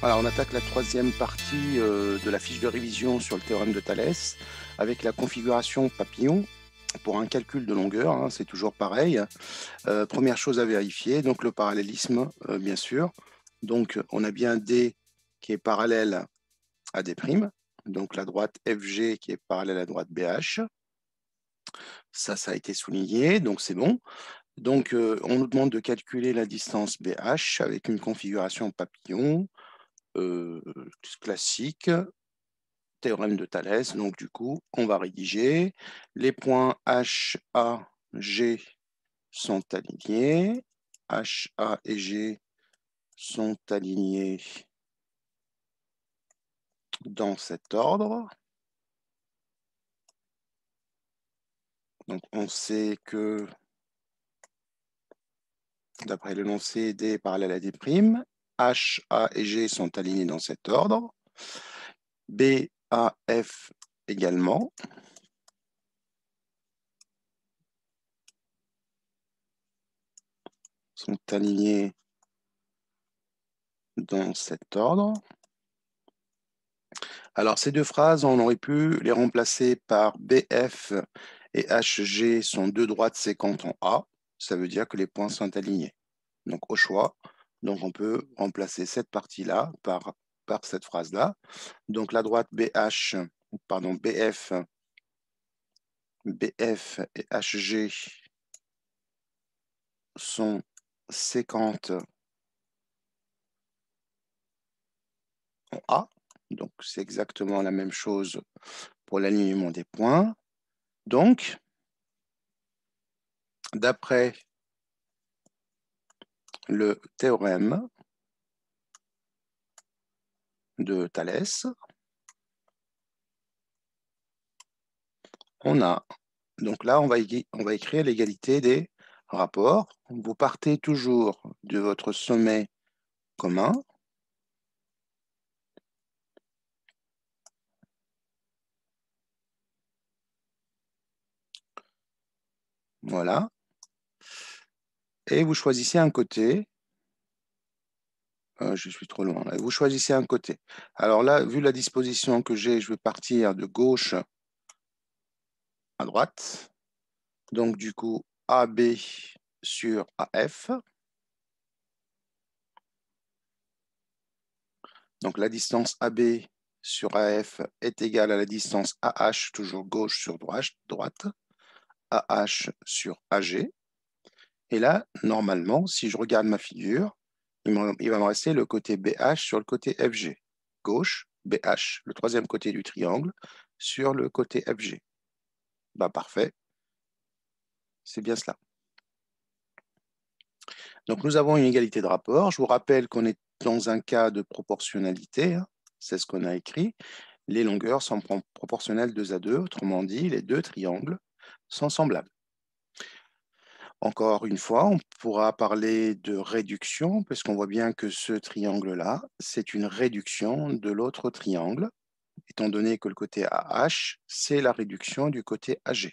Alors, on attaque la troisième partie de la fiche de révision sur le théorème de Thalès avec la configuration papillon pour un calcul de longueur, hein, c'est toujours pareil. Première chose à vérifier, donc le parallélisme, bien sûr. Donc, on a bien D qui est parallèle à D', donc la droite FG qui est parallèle à la droite BH. Ça a été souligné, donc c'est bon. Donc, on nous demande de calculer la distance BH avec une configuration papillon classique, théorème de Thalès. Donc, du coup, on va rédiger. Les points H, A, G sont alignés. H, A et G sont alignés dans cet ordre. Donc, on sait que, d'après l'énoncé, D est parallèle à D'. H, A et G sont alignés dans cet ordre. B, A, F également. Sont alignés dans cet ordre. Alors, ces deux phrases, on aurait pu les remplacer par BF et HG sont deux droites séquentes en A. Ça veut dire que les points sont alignés. Donc, au choix, donc on peut remplacer cette partie-là par cette phrase-là. Donc, la droite BF et HG sont séquentes en A. Donc, c'est exactement la même chose pour l'alignement des points. Donc, d'après le théorème de Thalès, on a, donc là, on va écrire l'égalité des rapports. Vous partez toujours de votre sommet commun. Voilà. Et vous choisissez un côté. Je suis trop loin. Vous choisissez un côté. Alors là, vu la disposition que j'ai, je vais partir de gauche à droite. Donc du coup, AB sur AF. Donc la distance AB sur AF est égale à la distance AH, toujours gauche sur droite, AH sur AG. Et là, normalement, si je regarde ma figure, il va me rester le côté BH sur le côté FG. Gauche, BH, le troisième côté du triangle, sur le côté FG. Bah, parfait. C'est bien cela. Donc, nous avons une égalité de rapport. Je vous rappelle qu'on est dans un cas de proportionnalité. Hein. C'est ce qu'on a écrit. Les longueurs sont proportionnelles 2 à 2. Autrement dit, les deux triangles sont semblables. Encore une fois, on pourra parler de réduction, parce qu'on voit bien que ce triangle-là, c'est une réduction de l'autre triangle, étant donné que le côté AH, c'est la réduction du côté AG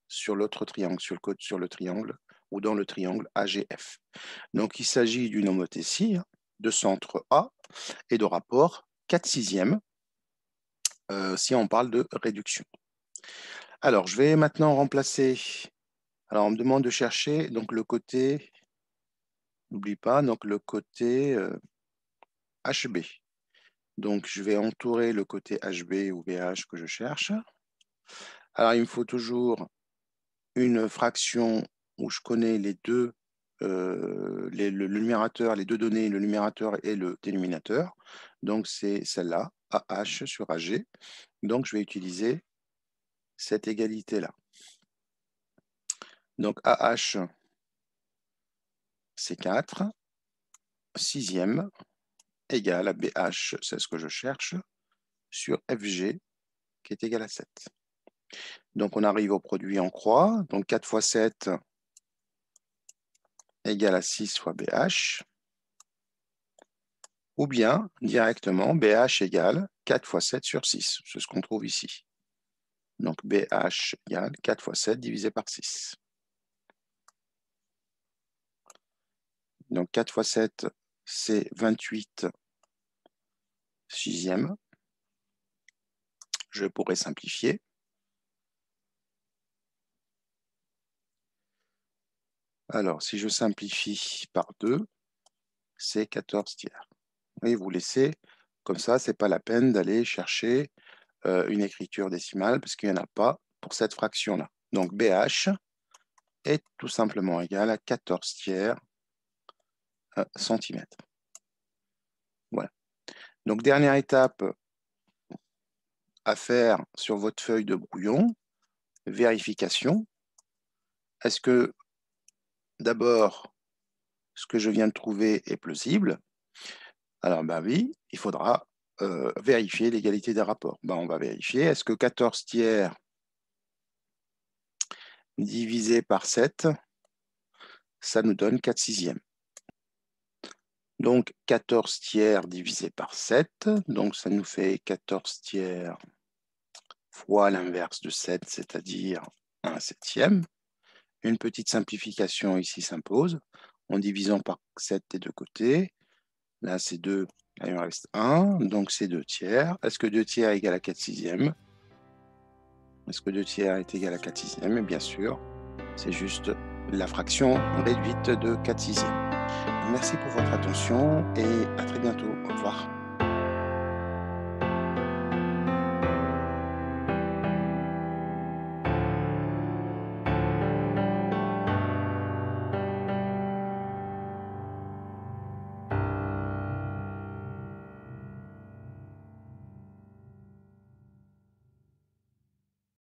sur l'autre triangle, sur le triangle ou dans le triangle AGF. Donc, il s'agit d'une homothétie de centre A et de rapport 4/6 si on parle de réduction. Alors, je vais maintenant remplacer. Alors, on me demande de chercher donc le côté, n'oublie pas, donc le côté HB. Donc, je vais entourer le côté HB ou BH que je cherche. Alors, il me faut toujours une fraction où je connais les deux, le numérateur, les deux données, le numérateur et le dénominateur. Donc, c'est celle-là, AH sur AG. Donc, je vais utiliser cette égalité-là. Donc, AH, c'est 4. 6e égale à BH, c'est ce que je cherche, sur FG, qui est égal à 7. Donc, on arrive au produit en croix. Donc, 4 fois 7 égale à 6 fois BH. Ou bien, directement, BH égale 4 fois 7 sur 6. C'est ce qu'on trouve ici. Donc, BH égale 4 fois 7 divisé par 6. Donc, 4 fois 7, c'est 28 sixième. Je pourrais simplifier. Alors, si je simplifie par 2, c'est 14 tiers. Et vous laissez, comme ça, ce n'est pas la peine d'aller chercher une écriture décimale parce qu'il n'y en a pas pour cette fraction-là. Donc, BH est tout simplement égal à 14 tiers centimètres. Voilà. Donc, dernière étape à faire sur votre feuille de brouillon, vérification. Est-ce que, d'abord, ce que je viens de trouver est plausible? Alors, ben oui, il faudra vérifier l'égalité des rapports. Ben, on va vérifier. Est-ce que 14 tiers divisé par 7, ça nous donne 4 sixièmes? Donc, 14 tiers divisé par 7, donc ça nous fait 14 tiers fois l'inverse de 7, c'est-à-dire 1 septième. Une petite simplification ici s'impose, en divisant par 7 des deux côtés. Là, c'est 2, là, il me reste 1, donc c'est 2 tiers. Est-ce que 2 tiers est égal à 4 sixièmes? Est-ce que 2 tiers est égal à 4 sixièmes? Et bien sûr, c'est juste la fraction réduite de 4 sixièmes. Merci pour votre attention et à très bientôt. Au revoir.